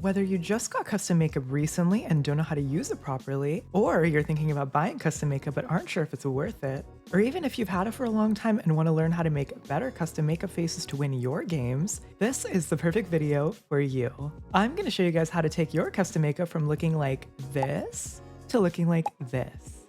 Whether you just got custom makeup recently and don't know how to use it properly, or you're thinking about buying custom makeup but aren't sure if it's worth it, or even if you've had it for a long time and want to learn how to make better custom makeup faces to win your games, this is the perfect video for you. I'm going to show you guys how to take your custom makeup from looking like this to looking like this.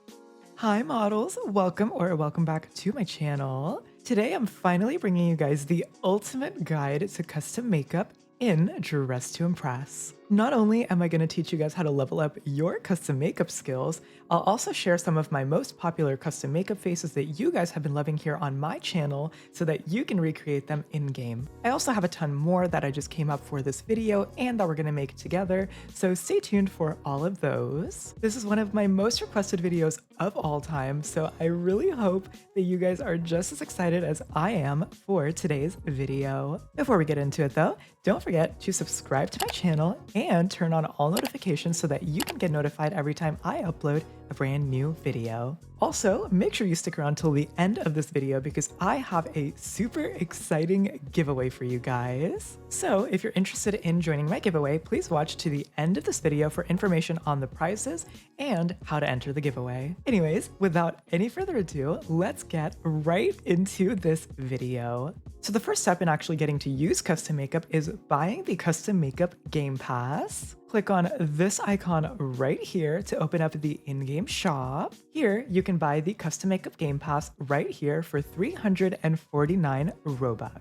Hi models, welcome back to my channel. Today I'm finally bringing you guys the ultimate guide to custom makeup in Dress to Impress. Not only am I going to teach you guys how to level up your custom makeup skills, I'll also share some of my most popular custom makeup faces that you guys have been loving here on my channel so that you can recreate them in-game. I also have a ton more that I just came up for this video and that we're going to make together, so stay tuned for all of those. This is one of my most requested videos of all time, so I really hope that you guys are just as excited as I am for today's video. Before we get into it though, don't forget to subscribe to my channel and turn on all notifications so that you can get notified every time I upload a brand new video. Also, make sure you stick around till the end of this video because I have a super exciting giveaway for you guys. So if you're interested in joining my giveaway, please watch to the end of this video for information on the prizes and how to enter the giveaway. Anyways, without any further ado, let's get right into this video. So the first step in actually getting to use custom makeup is buying the custom makeup game pass. Click on this icon right here to open up the in-game shop. Here, you can buy the custom makeup game pass right here for 349 Robux.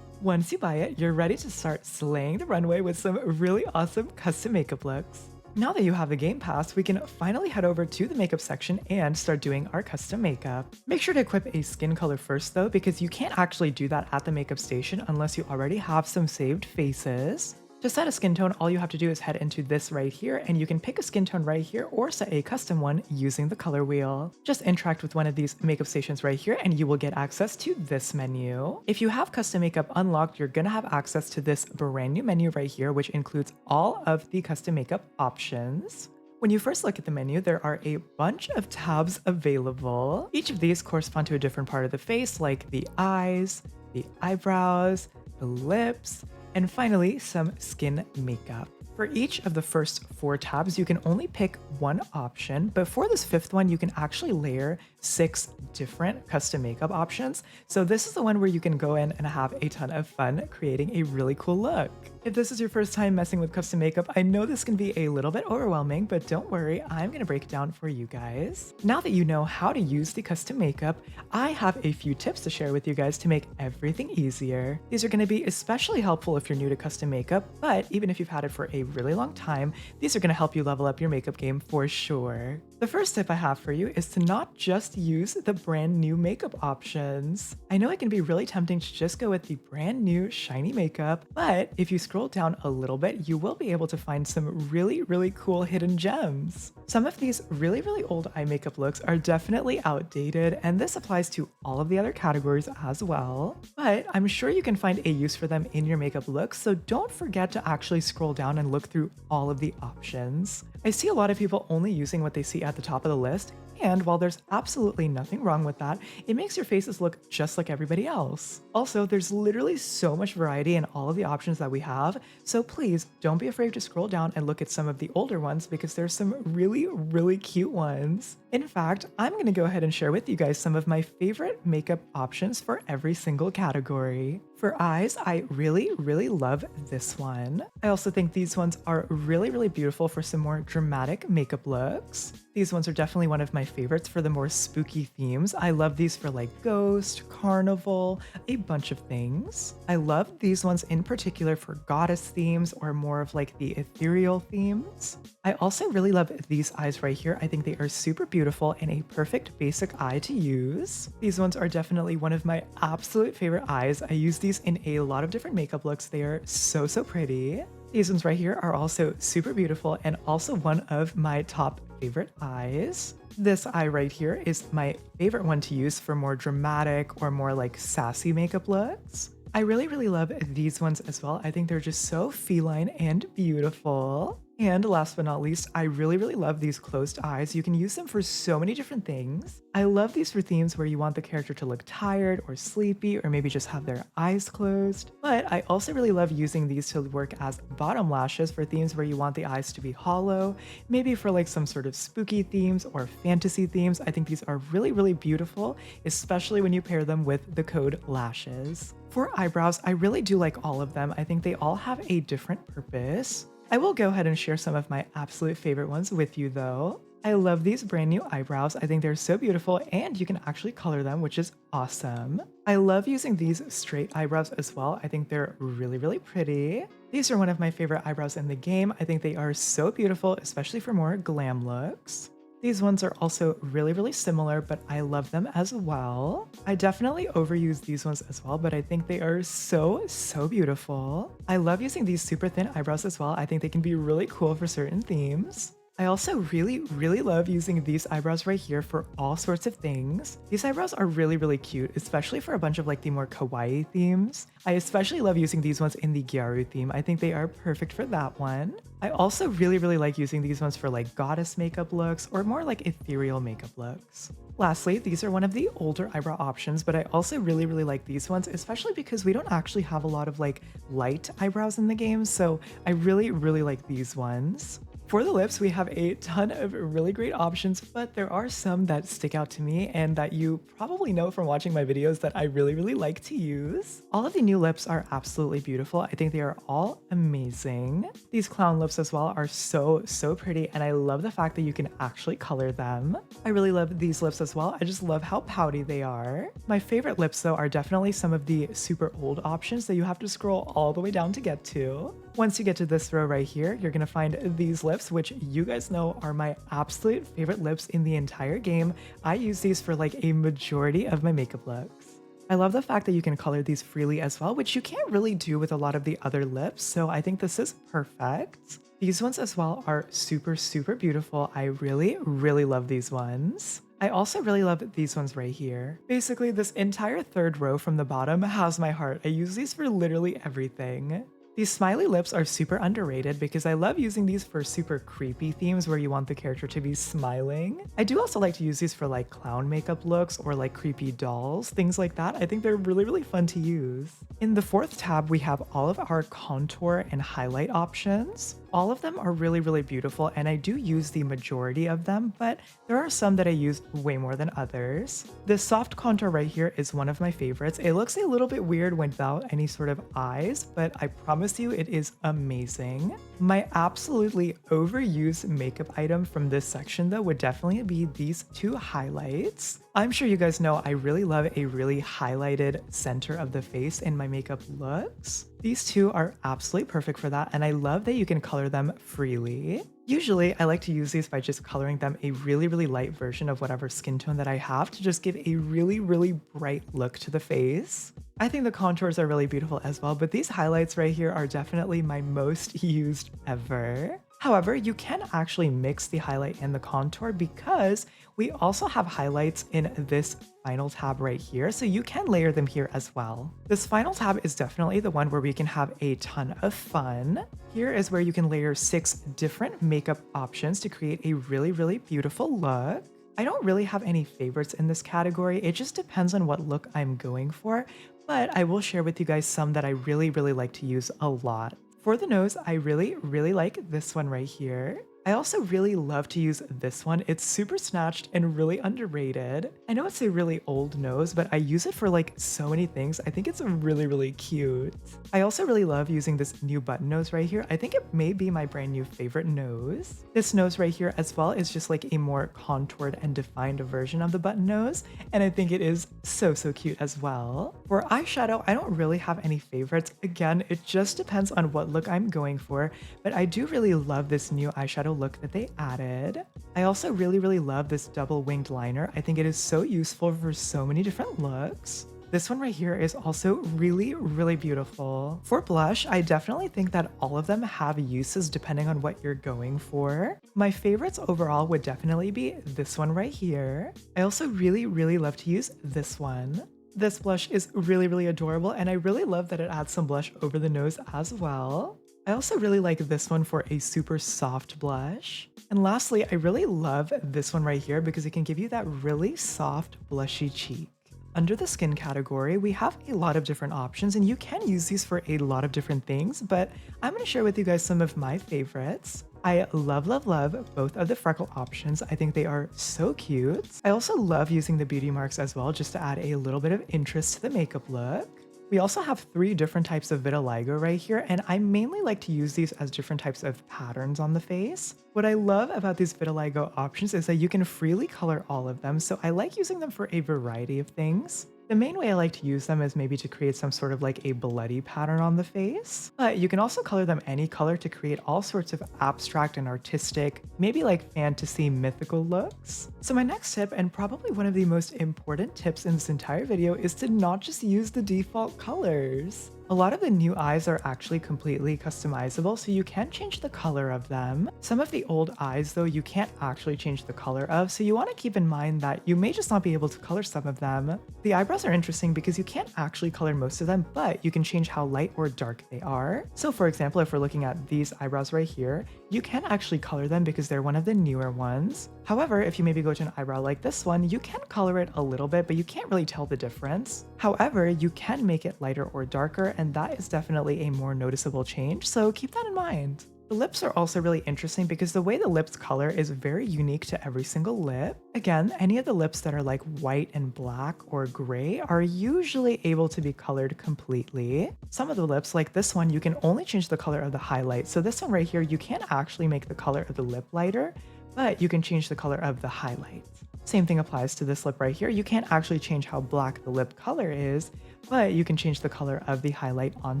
Once you buy it, you're ready to start slaying the runway with some really awesome custom makeup looks. Now that you have the game pass, we can finally head over to the makeup section and start doing our custom makeup. Make sure to equip a skin color first though, because you can't actually do that at the makeup station unless you already have some saved faces. To set a skin tone, all you have to do is head into this right here, and you can pick a skin tone right here or set a custom one using the color wheel. Just interact with one of these makeup stations right here and you will get access to this menu. If you have custom makeup unlocked, you're gonna have access to this brand new menu right here, which includes all of the custom makeup options. When you first look at the menu, there are a bunch of tabs available. Each of these correspond to a different part of the face, like the eyes, the eyebrows, the lips, and finally, some skin makeup. For each of the first 4 tabs, you can only pick one option, but for this 5th one, you can actually layer 6 different custom makeup options. So this is the one where you can go in and have a ton of fun creating a really cool look. If this is your first time messing with custom makeup, I know this can be a little bit overwhelming, but don't worry, I'm gonna break it down for you guys. Now that you know how to use the custom makeup, I have a few tips to share with you guys to make everything easier. These are gonna be especially helpful if you're new to custom makeup, but even if you've had it for a really long time, these are gonna help you level up your makeup game for sure. The first tip I have for you is to not just use the brand new makeup options. I know it can be really tempting to just go with the brand new shiny makeup, but if you scroll down a little bit, you will be able to find some really cool hidden gems. Some of these really old eye makeup looks are definitely outdated, and this applies to all of the other categories as well, but I'm sure you can find a use for them in your makeup looks, so don't forget to actually scroll down and look through all of the options. I see a lot of people only using what they see at the top of the list, and while there's absolutely nothing wrong with that, it makes your faces look just like everybody else. Also, there's literally so much variety in all of the options that we have, so please don't be afraid to scroll down and look at some of the older ones because there's some really cute ones. In fact, I'm going to go ahead and share with you guys some of my favorite makeup options for every single category. For eyes, I really love this one. I also think these ones are really beautiful for some more dramatic makeup looks. These ones are definitely one of my favorites for the more spooky themes. I love these for like ghost, carnival, a bunch of things. I love these ones in particular for goddess themes or more of like the ethereal themes. I also really love these eyes right here. I think they are super beautiful and a perfect basic eye to use. These ones are definitely one of my absolute favorite eyes. I use these in a lot of different makeup looks. They are so pretty. These ones right here are also super beautiful and also one of my top favorite eyes. This eye right here is my favorite one to use for more dramatic or more like sassy makeup looks. I really love these ones as well. I think they're just so feline and beautiful. And last but not least, I really love these closed eyes. You can use them for so many different things. I love these for themes where you want the character to look tired or sleepy or maybe just have their eyes closed. But I also really love using these to work as bottom lashes for themes where you want the eyes to be hollow, maybe for like some sort of spooky themes or fantasy themes. I think these are really beautiful, especially when you pair them with the code lashes. For eyebrows, I really do like all of them. I think they all have a different purpose. I will go ahead and share some of my absolute favorite ones with you though. I love these brand new eyebrows. I think they're so beautiful and you can actually color them, which is awesome. I love using these straight eyebrows as well. I think they're really pretty. These are one of my favorite eyebrows in the game. I think they are so beautiful, especially for more glam looks. These ones are also really similar, but I love them as well. I definitely overuse these ones as well, but I think they are so beautiful. I love using these super thin eyebrows as well. I think they can be really cool for certain themes. I also really love using these eyebrows right here for all sorts of things. These eyebrows are really cute, especially for a bunch of like the more kawaii themes. I especially love using these ones in the Gyaru theme. I think they are perfect for that one. I also really like using these ones for like goddess makeup looks or more like ethereal makeup looks. Lastly, these are one of the older eyebrow options, but I also really like these ones, especially because we don't actually have a lot of like light eyebrows in the game, so I really like these ones. For the lips, we have a ton of really great options, but there are some that stick out to me and that you probably know from watching my videos that I really like to use. All of the new lips are absolutely beautiful. I think they are all amazing. These clown lips as well are so pretty, and I love the fact that you can actually color them. I really love these lips as well. I just love how pouty they are. My favorite lips though are definitely some of the super old options that you have to scroll all the way down to get to. Once you get to this row right here, you're gonna find these lips, which you guys know are my absolute favorite lips in the entire game. I use these for like a majority of my makeup looks. I love the fact that you can color these freely as well, which you can't really do with a lot of the other lips, so I think this is perfect. These ones as well are super beautiful. I really love these ones. I also really love these ones right here. Basically, this entire third row from the bottom has my heart. I use these for literally everything. These smiley lips are super underrated because I love using these for super creepy themes where you want the character to be smiling. I do also like to use these for like clown makeup looks or like creepy dolls, things like that. I think they're really fun to use. In the fourth tab, we have all of our contour and highlight options. All of them are really beautiful, and I do use the majority of them, but there are some that I use way more than others. This soft contour right here is one of my favorites. It looks a little bit weird without any sort of eyes, but I promise you it is amazing. My absolutely overused makeup item from this section though would definitely be these two highlights. I'm sure you guys know I really love a really highlighted center of the face in my makeup looks. These two are absolutely perfect for that, and I love that you can color them freely. Usually, I like to use these by just coloring them a really light version of whatever skin tone that I have to just give a really bright look to the face. I think the contours are really beautiful as well, but these highlights right here are definitely my most used ever. However, you can actually mix the highlight and the contour because we also have highlights in this final tab right here, so you can layer them here as well. This final tab is definitely the one where we can have a ton of fun. Here is where you can layer 6 different makeup options to create a really beautiful look. I don't really have any favorites in this category, it just depends on what look I'm going for, but I will share with you guys some that I really like to use a lot. For the nose, I really like this one right here. I also really love to use this one. It's super snatched and really underrated. I know it's a really old nose, but I use it for like so many things. I think it's really cute. I also really love using this new button nose right here. I think it may be my brand new favorite nose. This nose right here as well is just like a more contoured and defined version of the button nose, and I think it is so cute as well. For eyeshadow, I don't really have any favorites. Again, it just depends on what look I'm going for, but I do really love this new eyeshadow look that they added. I also really love this double winged liner. I think it is so useful for so many different looks. This one right here is also really beautiful. For blush, I definitely think that all of them have uses depending on what you're going for. My favorites overall would definitely be this one right here. I also really love to use this one. This blush is really adorable, and I really love that it adds some blush over the nose as well. I also really like this one for a super soft blush. And lastly, I really love this one right here because it can give you that really soft blushy cheek. Under the skin category, we have a lot of different options and you can use these for a lot of different things, but I'm going to share with you guys some of my favorites. I love, love, love both of the freckle options. I think they are so cute. I also love using the beauty marks as well, just to add a little bit of interest to the makeup look. We also have 3 different types of vitiligo right here, and I mainly like to use these as different types of patterns on the face. What I love about these vitiligo options is that you can freely color all of them, so I like using them for a variety of things. The main way I like to use them is maybe to create some sort of like a bloody pattern on the face, but you can also color them any color to create all sorts of abstract and artistic, maybe like fantasy mythical looks. So my next tip, and probably one of the most important tips in this entire video, is to not just use the default colors. A lot of the new eyes are actually completely customizable, so you can change the color of them. Some of the old eyes, though, you can't actually change the color of, so you want to keep in mind that you may just not be able to color some of them. The eyebrows are interesting because you can't actually color most of them, but you can change how light or dark they are. So for example, if we're looking at these eyebrows right here, you can actually color them because they're one of the newer ones. However, if you maybe go to an eyebrow like this one, you can color it a little bit, but you can't really tell the difference. However, you can make it lighter or darker, and that is definitely a more noticeable change, so keep that in mind. The lips are also really interesting because the way the lips color is very unique to every single lip. Again, any of the lips that are like white and black or gray are usually able to be colored completely. Some of the lips, like this one, you can only change the color of the highlight. So this one right here, you can't actually make the color of the lip lighter, but you can change the color of the highlight. Same thing applies to this lip right here. You can't actually change how black the lip color is, but you can change the color of the highlight on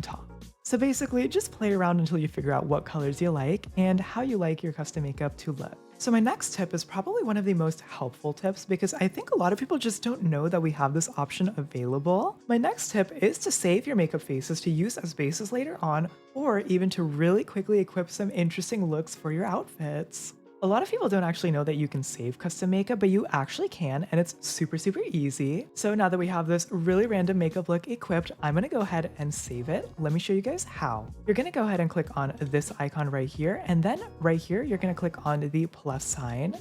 top. So basically, just play around until you figure out what colors you like and how you like your custom makeup to look. So my next tip is probably one of the most helpful tips because I think a lot of people just don't know that we have this option available. My next tip is to save your makeup faces to use as bases later on, or even to really quickly equip some interesting looks for your outfits. A lot of people don't actually know that you can save custom makeup, but you actually can, and it's super, super easy. So now that we have this really random makeup look equipped, I'm gonna go ahead and save it. Let me show you guys how. You're gonna go ahead and click on this icon right here, and then right here, you're gonna click on the plus sign.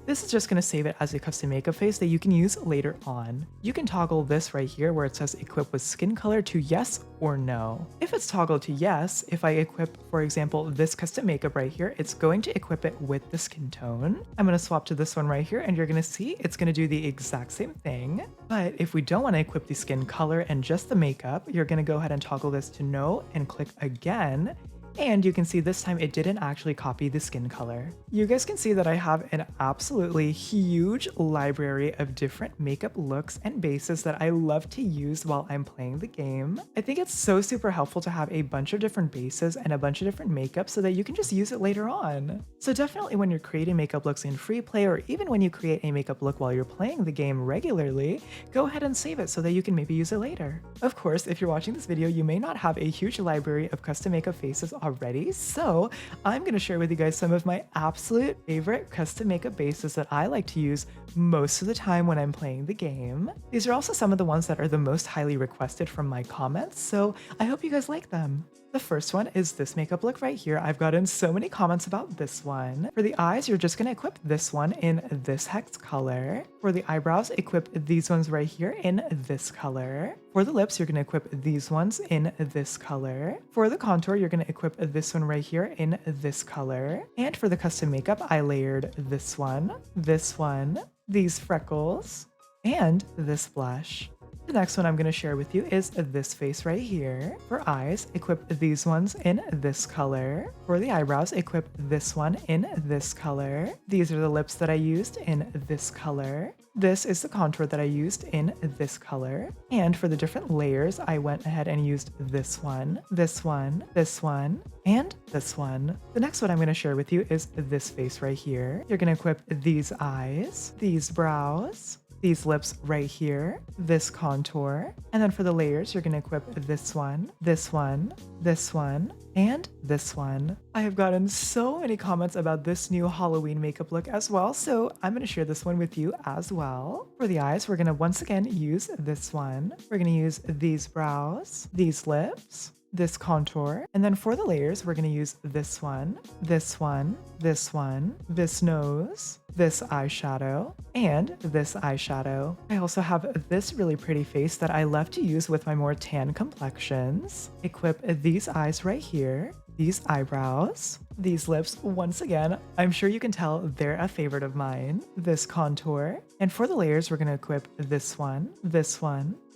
This is just going to save it as a custom makeup face that you can use later on. You can toggle this right here where it says equip with skin color to yes or no. If it's toggled to yes, if I equip, for example, this custom makeup right here, it's going to equip it with the skin tone. I'm going to swap to this one right here and you're going to see it's going to do the exact same thing. But if we don't want to equip the skin color and just the makeup, you're going to go ahead and toggle this to no and click again. And you can see this time it didn't actually copy the skin color. You guys can see that I have an absolutely huge library of different makeup looks and bases that I love to use while I'm playing the game. I think it's so super helpful to have a bunch of different bases and a bunch of different makeup so that you can just use it later on. So definitely when you're creating makeup looks in free play, or even when you create a makeup look while you're playing the game regularly, go ahead and save it so that you can maybe use it later. Of course, if you're watching this video, you may not have a huge library of custom makeup faces already, so I'm going to share with you guys some of my absolute favorite custom makeup bases that I like to use most of the time when I'm playing the game. These are also some of the ones that are the most highly requested from my comments, so I hope you guys like them. The first one is this makeup look right here. I've gotten so many comments about this one. For the eyes, you're just going to equip this one in this hex color. For the eyebrows, equip these ones right here in this color. For the lips, you're going to equip these ones in this color. For the contour, you're going to equip this one right here in this color. And for the custom makeup, I layered this one, these freckles, and this blush. The next one I'm going to share with you is this face right here. For eyes, equip these ones in this color. For the eyebrows, equip this one in this color. These are the lips that I used in this color. This is the contour that I used in this color. And for the different layers, I went ahead and used this one, this one, this one, and this one. The next one I'm going to share with you is this face right here. You're going to equip these eyes, these brows, these lips right here, this contour, and then for the layers, you're going to equip this one, this one, this one, and this one. I have gotten so many comments about this new Halloween makeup look as well, so I'm going to share this one with you as well. For the eyes, we're going to once again use this one. We're going to use these brows, these lips, this contour. And then for the layers, we're going to use this one, this one, this one, this nose, this eyeshadow, and this eyeshadow. I also have this really pretty face that I love to use with my more tan complexions. Equip these eyes right here, these eyebrows, these lips. Once again, I'm sure you can tell they're a favorite of mine. This contour. And for the layers, we're going to equip this one,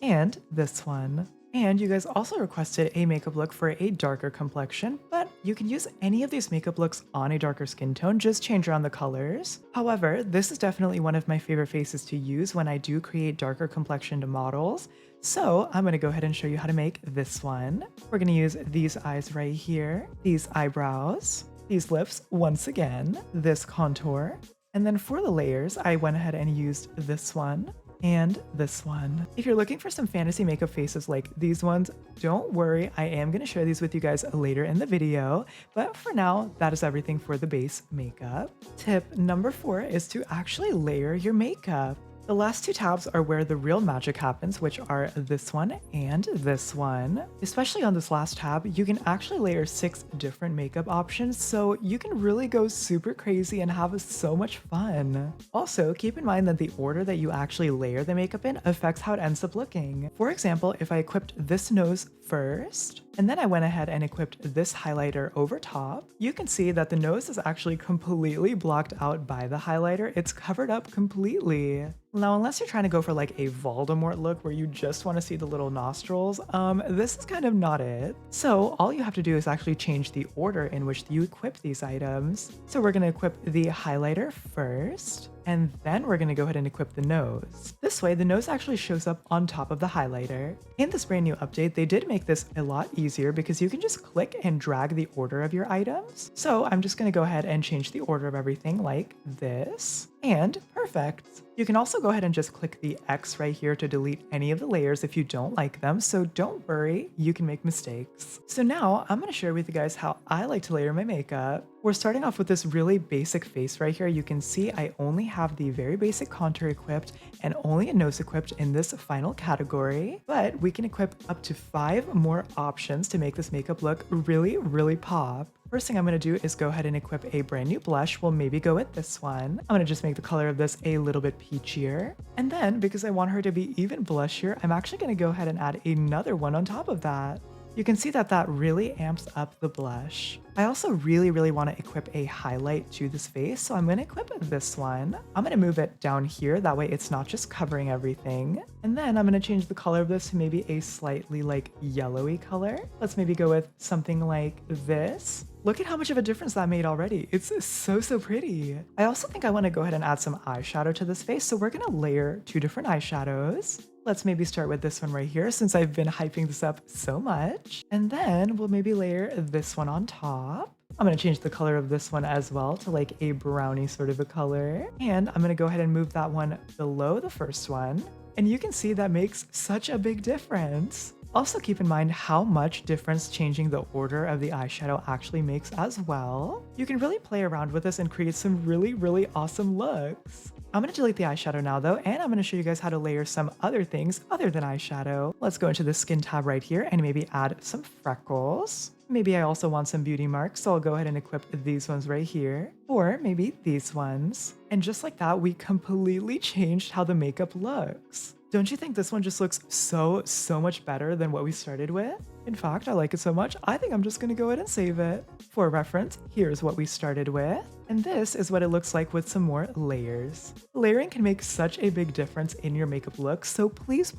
and this one. And you guys also requested a makeup look for a darker complexion, but you can use any of these makeup looks on a darker skin tone, just change around the colors. However, this is definitely one of my favorite faces to use when I do create darker complexioned models. So I'm going to go ahead and show you how to make this one. We're going to use these eyes right here, these eyebrows, these lips once again, this contour. And then for the layers, I went ahead and used this one and this one. If you're looking for some fantasy makeup faces like these ones, don't worry, I am going to share these with you guys later in the video, but for now, that is everything for the base makeup. Tip number 4 is to actually layer your makeup. The last 2 tabs are where the real magic happens, which are this one and this one. Especially on this last tab, you can actually layer 6 different makeup options, so you can really go super crazy and have so much fun. Also, keep in mind that the order that you actually layer the makeup in affects how it ends up looking. For example, if I equipped this nose first, and then I went ahead and equipped this highlighter over top, you can see that the nose is actually completely blocked out by the highlighter. It's covered up completely. Now, unless you're trying to go for like a Voldemort look where you just want to see the little nostrils, this is kind of not it. So all you have to do is actually change the order in which you equip these items. So we're going to equip the highlighter first, and then we're going to go ahead and equip the nose. This way, the nose actually shows up on top of the highlighter. In this brand new update, they did make this a lot easier because you can just click and drag the order of your items. So I'm just going to go ahead and change the order of everything like this, and perfect. You can also go ahead and just click the X right here to delete any of the layers if you don't like them, so don't worry, you can make mistakes. So now I'm going to share with you guys how I like to layer my makeup. We're starting off with this really basic face right here. You can see I only have the very basic contour equipped and only a nose equipped in this final category, but we can equip up to 5 more options to make this makeup look really, really pop. First thing I'm going to do is go ahead and equip a brand new blush. We'll maybe go with this one. I'm going to just make the color of this a little bit peachier. And then, because I want her to be even blushier, I'm actually going to go ahead and add another one on top of that. You can see that that really amps up the blush. I also really want to equip a highlight to this face, so I'm going to equip this one. I'm going to move it down here, that way it's not just covering everything. And then I'm going to change the color of this to maybe a slightly like yellowy color. Let's maybe go with something like this. Look at how much of a difference that made already. It's so pretty. I also think I want to go ahead and add some eyeshadow to this face, so we're going to layer 2 different eyeshadows. Let's maybe start with this one right here since I've been hyping this up so much. And then we'll maybe layer this one on top. I'm going to change the color of this one as well to like a brownie sort of a color. And I'm going to go ahead and move that one below the first one. And you can see that makes such a big difference. Also keep in mind how much difference changing the order of the eyeshadow actually makes as well. You can really play around with this and create some really awesome looks. I'm going to delete the eyeshadow now though, and I'm going to show you guys how to layer some other things other than eyeshadow. Let's go into the skin tab right here and maybe add some freckles. Maybe I also want some beauty marks, so I'll go ahead and equip these ones right here, or maybe these ones. And just like that, we completely changed how the makeup looks. Don't you think this one just looks so much better than what we started with? In fact, I like it so much, I think I'm just going to go ahead and save it. For reference, here's what we started with. And this is what it looks like with some more layers. Layering can make such a big difference in your makeup look, so please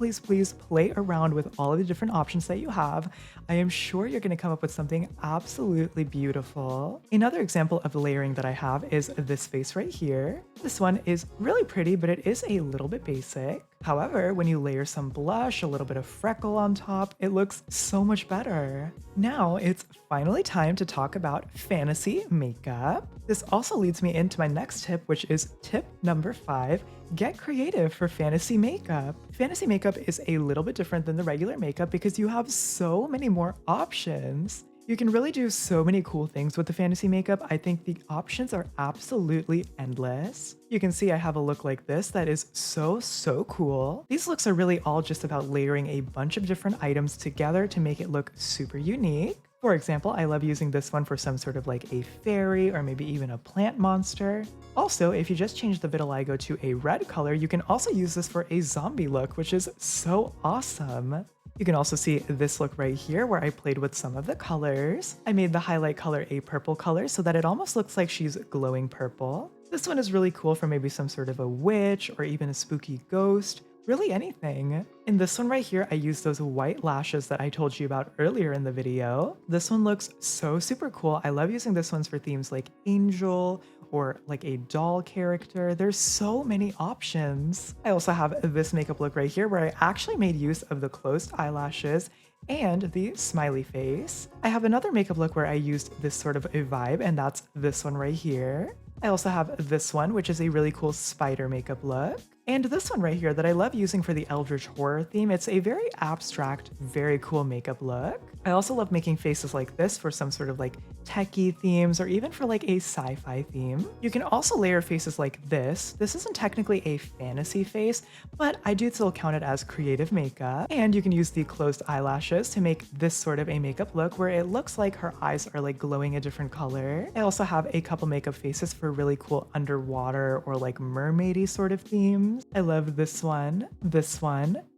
play around with all of the different options that you have. I am sure you're going to come up with something absolutely beautiful. Another example of layering that I have is this face right here. This one is really pretty, but it is a little bit basic. However, when you layer some blush, a little bit of freckle on top, it looks so much better. Now it's finally time to talk about fantasy makeup. This also leads me into my next tip, which is tip number 5. Get creative for fantasy makeup. Fantasy makeup is a little bit different than the regular makeup because you have so many more options. You can really do so many cool things with the fantasy makeup. I think the options are absolutely endless. You can see I have a look like this that is so cool. These looks are really all just about layering a bunch of different items together to make it look super unique. For example, I love using this one for some sort of like a fairy or maybe even a plant monster. Also, if you just change the vitiligo to a red color, you can also use this for a zombie look, which is so awesome. You can also see this look right here where I played with some of the colors. I made the highlight color a purple color so that it almost looks like she's glowing purple. This one is really cool for maybe some sort of a witch or even a spooky ghost. Really anything. In this one right here, I used those white lashes that I told you about earlier in the video. This one looks so super cool. I love using this ones for themes like angel or like a doll character. There's so many options. I also have this makeup look right here where I actually made use of the closed eyelashes and the smiley face. I have another makeup look where I used this sort of a vibe, and that's this one right here. I also have this one, which is a really cool spider makeup look. And this one right here that I love using for the Eldritch Horror theme. It's a very abstract, very cool makeup look. I also love making faces like this for some sort of like techie themes or even for like a sci-fi theme. You can also layer faces like this. This isn't technically a fantasy face, but I do still count it as creative makeup. And you can use the closed eyelashes to make this sort of a makeup look where it looks like her eyes are like glowing a different color. I also have a couple makeup faces for really cool underwater or like mermaidy sort of themes. I love this one,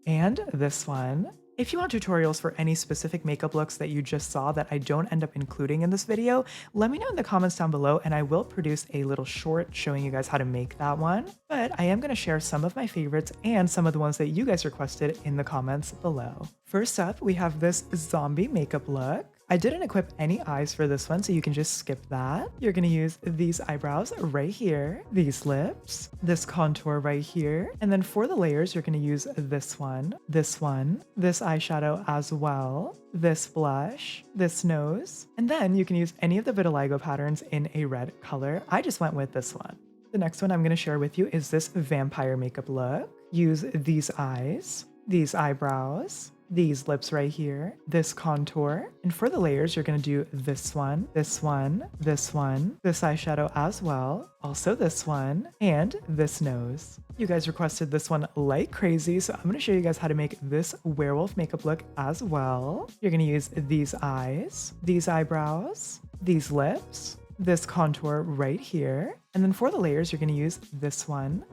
and this one. If you want tutorials for any specific makeup looks that you just saw that I don't end up including in this video, let me know in the comments down below and I will produce a little short showing you guys how to make that one. But I am going to share some of my favorites and some of the ones that you guys requested in the comments below. First up, we have this zombie makeup look. I didn't equip any eyes for this one, so you can just skip that. You're gonna use these eyebrows right here, these lips, this contour right here, and then for the layers, you're gonna use this one, this eyeshadow as well, this blush, this nose, and then you can use any of the vitiligo patterns in a red color. I just went with this one. The next one I'm gonna share with you is this vampire makeup look. Use these eyes, these eyebrows, these lips right here, this contour, and for the layers, you're gonna do this one, this eyeshadow as well, also this one, and this nose. You guys requested this one like crazy, so I'm gonna show you guys how to make this werewolf makeup look as well. You're gonna use these eyes, these eyebrows, these lips, this contour right here, and then for the layers, you're gonna use this one,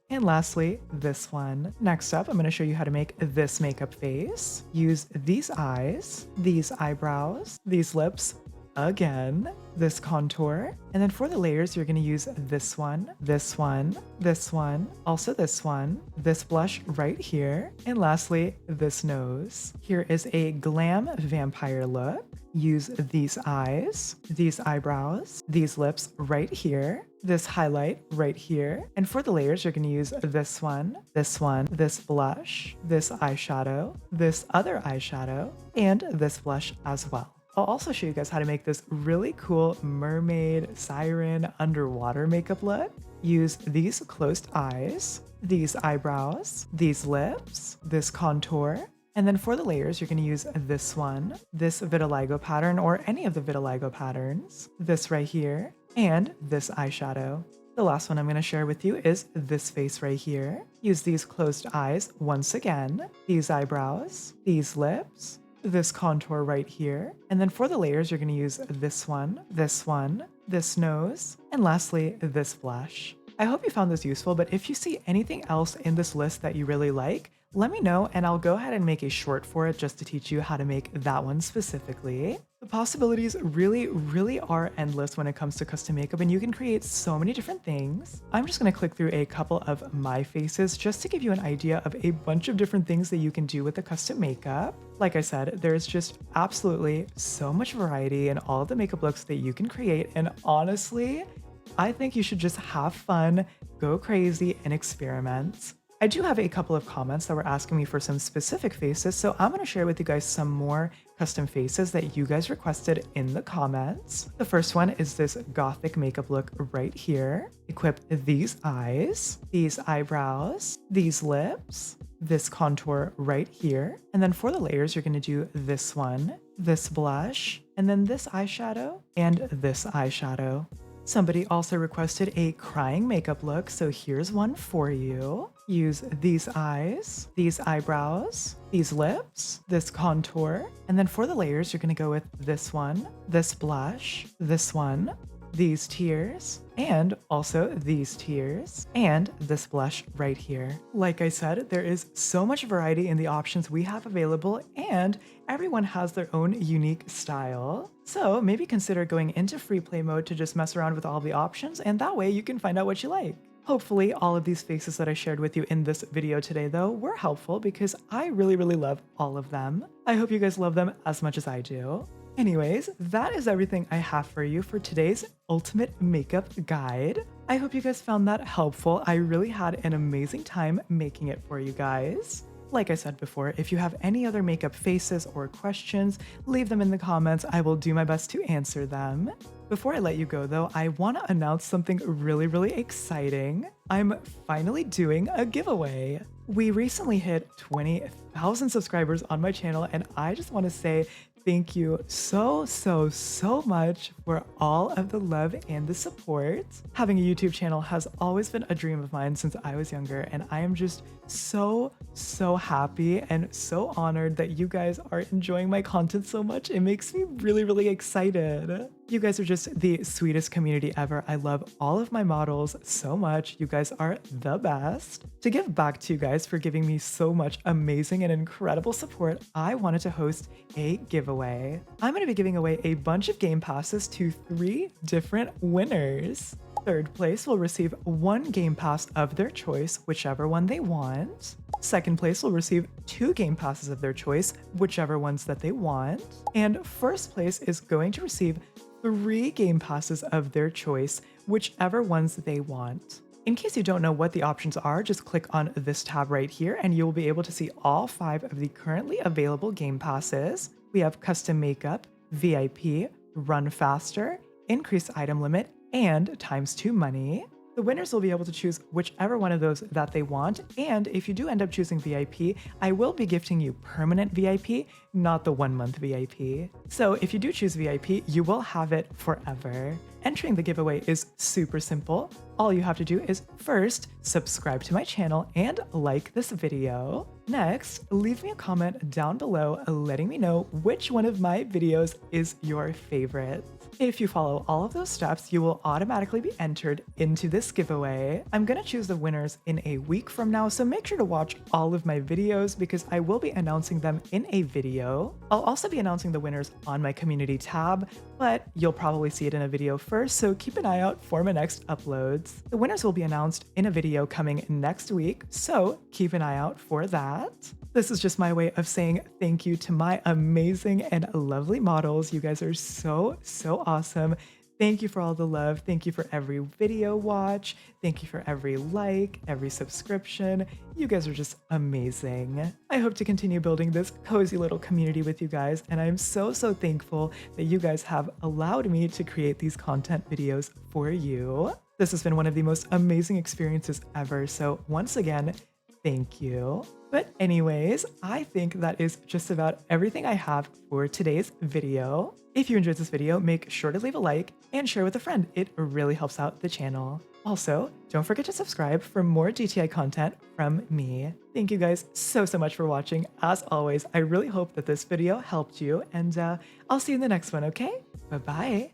and lastly, this one. Next up, I'm going to show you how to make this makeup face. Use these eyes, these eyebrows, these lips, again, this contour, and then for the layers, you're going to use this one, also this one, this blush right here, and lastly, this nose. Here is a glam vampire look. Use these eyes, these eyebrows, these lips right here, this highlight right here, and for the layers, you're going to use this one, this blush, this eyeshadow, this other eyeshadow, and this blush as well. I'll also show you guys how to make this really cool mermaid, siren, underwater makeup look. Use these closed eyes, these eyebrows, these lips, this contour, and then for the layers, you're going to use this one, this vitiligo pattern or any of the vitiligo patterns, this right here, and this eyeshadow. The last one I'm going to share with you is this face right here. Use these closed eyes once again, these eyebrows, these lips, this contour right here, and then for the layers, you're going to use this one, this nose, and lastly, this blush. I hope you found this useful, but if you see anything else in this list that you really like, let me know and I'll go ahead and make a short for it just to teach you how to make that one specifically. The possibilities really are endless when it comes to custom makeup, and you can create so many different things. I'm just going to click through a couple of my faces just to give you an idea of a bunch of different things that you can do with the custom makeup. Like I said, there's just absolutely so much variety in all of the makeup looks that you can create, and honestly, I think you should just have fun, go crazy, and experiment. I do have a couple of comments that were asking me for some specific faces, so I'm going to share with you guys some more custom faces that you guys requested in the comments. The first one is this gothic makeup look right here. Equip these eyes, these eyebrows, these lips, this contour right here, and then for the layers, you're going to do this one, this blush, and then this eyeshadow, and this eyeshadow. Somebody also requested a crying makeup look, so here's one for you. Use these eyes, these eyebrows, these lips, this contour, and then for the layers, you're gonna go with this one, this blush, this one, these tears, and also these tears, and this blush right here. Like I said, there is so much variety in the options we have available, and everyone has their own unique style. So maybe consider going into free play mode to just mess around with all the options, and that way you can find out what you like. Hopefully all of these faces that I shared with you in this video today though were helpful because I really love all of them. I hope you guys love them as much as I do. Anyways, that is everything I have for you for today's ultimate makeup guide. I hope you guys found that helpful. I really had an amazing time making it for you guys. Like I said before, if you have any other makeup faces or questions, leave them in the comments. I will do my best to answer them. Before I let you go though, I want to announce something really exciting. I'm finally doing a giveaway. We recently hit 20,000 subscribers on my channel, and I just want to say thank you so much for all of the love and the support. Having a YouTube channel has always been a dream of mine since I was younger, and I am just so happy and so honored that you guys are enjoying my content so much. It makes me really excited. You guys are just the sweetest community ever. I love all of my models so much. You guys are the best. To give back to you guys for giving me so much amazing and incredible support, I wanted to host a giveaway. I'm going to be giving away a bunch of game passes to 3 different winners. Third place will receive 1 game pass of their choice, whichever one they want. Second place will receive 2 game passes of their choice, whichever ones that they want. And first place is going to receive 3 game passes of their choice, whichever ones they want. In case you don't know what the options are, just click on this tab right here and you'll be able to see all 5 of the currently available game passes. We have custom makeup, VIP, run faster, increased item limit, and ×2 money. The winners will be able to choose whichever one of those that they want, and if you do end up choosing VIP, I will be gifting you permanent VIP, not the 1-month VIP. So if you do choose VIP, you will have it forever. Entering the giveaway is super simple. All you have to do is first subscribe to my channel and like this video. Next, leave me a comment down below letting me know which one of my videos is your favorite. If you follow all of those steps, you will automatically be entered into this giveaway. I'm gonna choose the winners in a week from now, so make sure to watch all of my videos because I will be announcing them in a video. I'll also be announcing the winners on my community tab, but you'll probably see it in a video first, so keep an eye out for my next uploads. The winners will be announced in a video coming next week, so keep an eye out for that. This is just my way of saying thank you to my amazing and lovely models. You guys are so awesome. Thank you for all the love. Thank you for every video watch. Thank you for every like, every subscription. You guys are just amazing. I hope to continue building this cozy little community with you guys, and I'm so thankful that you guys have allowed me to create these content videos for you. This has been one of the most amazing experiences ever, so once again, thank you. But anyways, I think that is just about everything I have for today's video. If you enjoyed this video, make sure to leave a like and share with a friend. It really helps out the channel. Also, don't forget to subscribe for more GTI content from me. Thank you guys so much for watching. As always, I really hope that this video helped you, and I'll see you in the next one, okay? Bye-bye.